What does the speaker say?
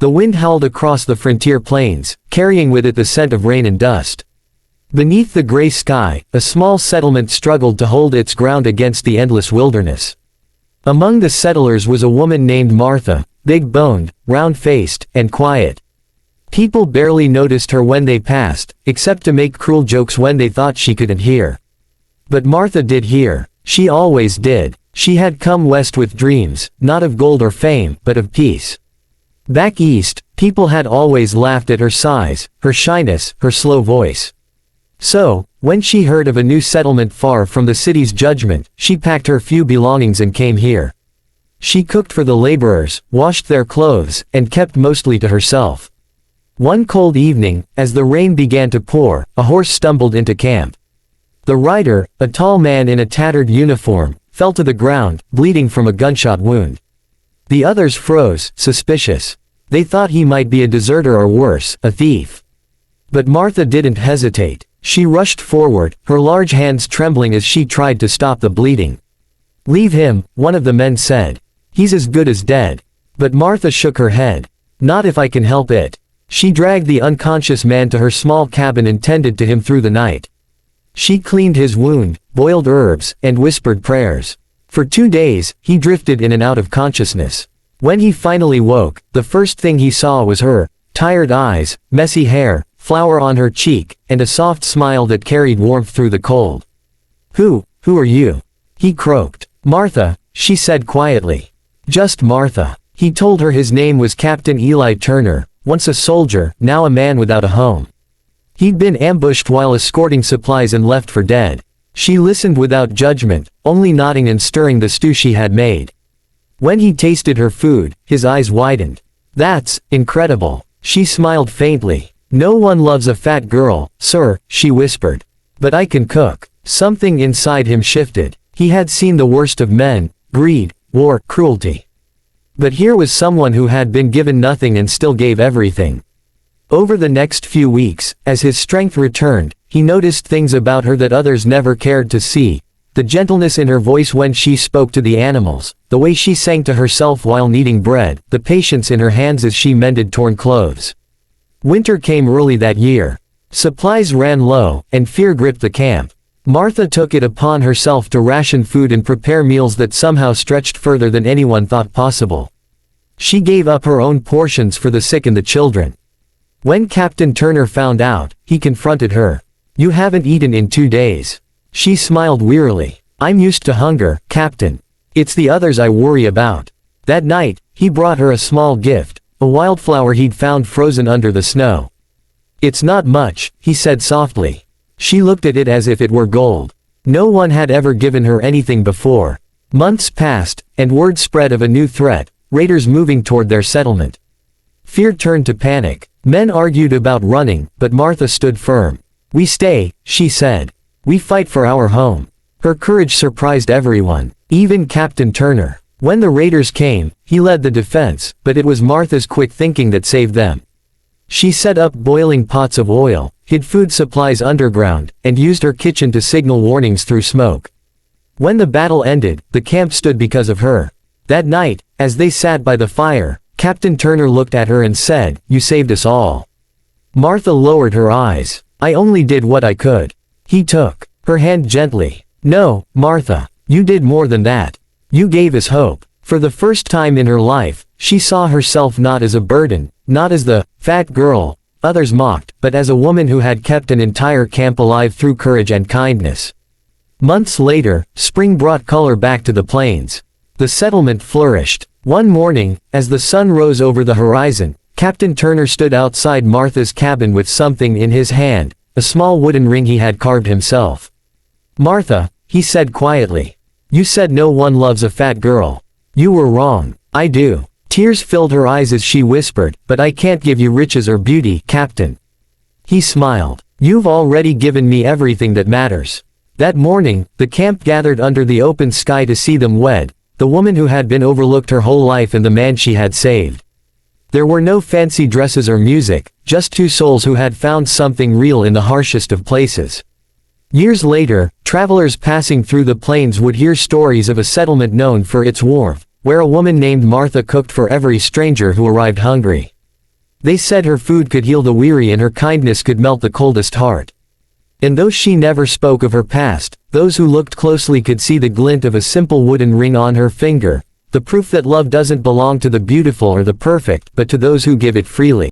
The wind howled across the frontier plains, carrying with it the scent of rain and dust. Beneath the gray sky, a small settlement struggled to hold its ground against the endless wilderness. Among the settlers was a woman named Martha, big-boned, round-faced, and quiet. People barely noticed her when they passed, except to make cruel jokes when they thought she couldn't hear. But Martha did hear. She always did. She had come west with dreams, not of gold or fame, but of peace. Back east, people had always laughed at her size, her shyness, her slow voice. So, when she heard of a new settlement far from the city's judgment, she packed her few belongings and came here. She cooked for the laborers, washed their clothes, and kept mostly to herself. One cold evening, as the rain began to pour, a horse stumbled into camp. The rider, a tall man in a tattered uniform, fell to the ground, bleeding from a gunshot wound. The others froze, suspicious. They thought he might be a deserter or worse, a thief. But Martha didn't hesitate. She rushed forward, her large hands trembling as she tried to stop the bleeding. "Leave him," one of the men said. "He's as good as dead." But Martha shook her head. "Not if I can help it." She dragged the unconscious man to her small cabin and tended to him through the night. She cleaned his wound, boiled herbs, and whispered prayers. For 2 days, he drifted in and out of consciousness. When he finally woke, the first thing he saw was her, tired eyes, messy hair, flour on her cheek, and a soft smile that carried warmth through the cold. Who are you?" he croaked. "Martha," she said quietly. "Just Martha." He told her his name was Captain Eli Turner, once a soldier, now a man without a home. He'd been ambushed while escorting supplies and left for dead. She listened without judgment, only nodding and stirring the stew she had made. When he tasted her food, his eyes widened. "That's incredible." She smiled faintly. "No one loves a fat girl, sir," she whispered. "But I can cook." Something inside him shifted. He had seen the worst of men: greed, war, cruelty. But here was someone who had been given nothing and still gave everything. Over the next few weeks, as his strength returned, he noticed things about her that others never cared to see. The gentleness in her voice when she spoke to the animals, the way she sang to herself while kneading bread, the patience in her hands as she mended torn clothes. Winter came early that year. Supplies ran low, and fear gripped the camp. Martha took it upon herself to ration food and prepare meals that somehow stretched further than anyone thought possible. She gave up her own portions for the sick and the children. When Captain Turner found out, he confronted her. "You haven't eaten in 2 days." She smiled wearily. "I'm used to hunger, Captain. It's the others I worry about." That night, he brought her a small gift, a wildflower he'd found frozen under the snow. "It's not much," he said softly. She looked at it as if it were gold. No one had ever given her anything before. Months passed, and word spread of a new threat: raiders moving toward their settlement. Fear turned to panic. Men argued about running, but Martha stood firm. "We stay," she said. "We fight for our home." Her courage surprised everyone, even Captain Turner. When the raiders came, he led the defense, but it was Martha's quick thinking that saved them. She set up boiling pots of oil, hid food supplies underground, and used her kitchen to signal warnings through smoke. When the battle ended, the camp stood because of her. That night, as they sat by the fire, Captain Turner looked at her and said, "You saved us all." Martha lowered her eyes. "I only did what I could." He took her hand gently. "No, Martha, you did more than that. You gave us hope." For the first time in her life, she saw herself not as a burden, not as the fat girl others mocked, but as a woman who had kept an entire camp alive through courage and kindness. Months later, spring brought color back to the plains. The settlement flourished. One morning, as the sun rose over the horizon, Captain Turner stood outside Martha's cabin with something in his hand, a small wooden ring he had carved himself. "Martha," he said quietly, "you said no one loves a fat girl. You were wrong. I do." Tears filled her eyes as she whispered, "But I can't give you riches or beauty, Captain." He smiled. "You've already given me everything that matters." That morning, the camp gathered under the open sky to see them wed, the woman who had been overlooked her whole life and the man she had saved. There were no fancy dresses or music, just two souls who had found something real in the harshest of places. Years later, travelers passing through the plains would hear stories of a settlement known for its warmth, where a woman named Martha cooked for every stranger who arrived hungry. They said her food could heal the weary and her kindness could melt the coldest heart. And though she never spoke of her past, those who looked closely could see the glint of a simple wooden ring on her finger, the proof that love doesn't belong to the beautiful or the perfect, but to those who give it freely.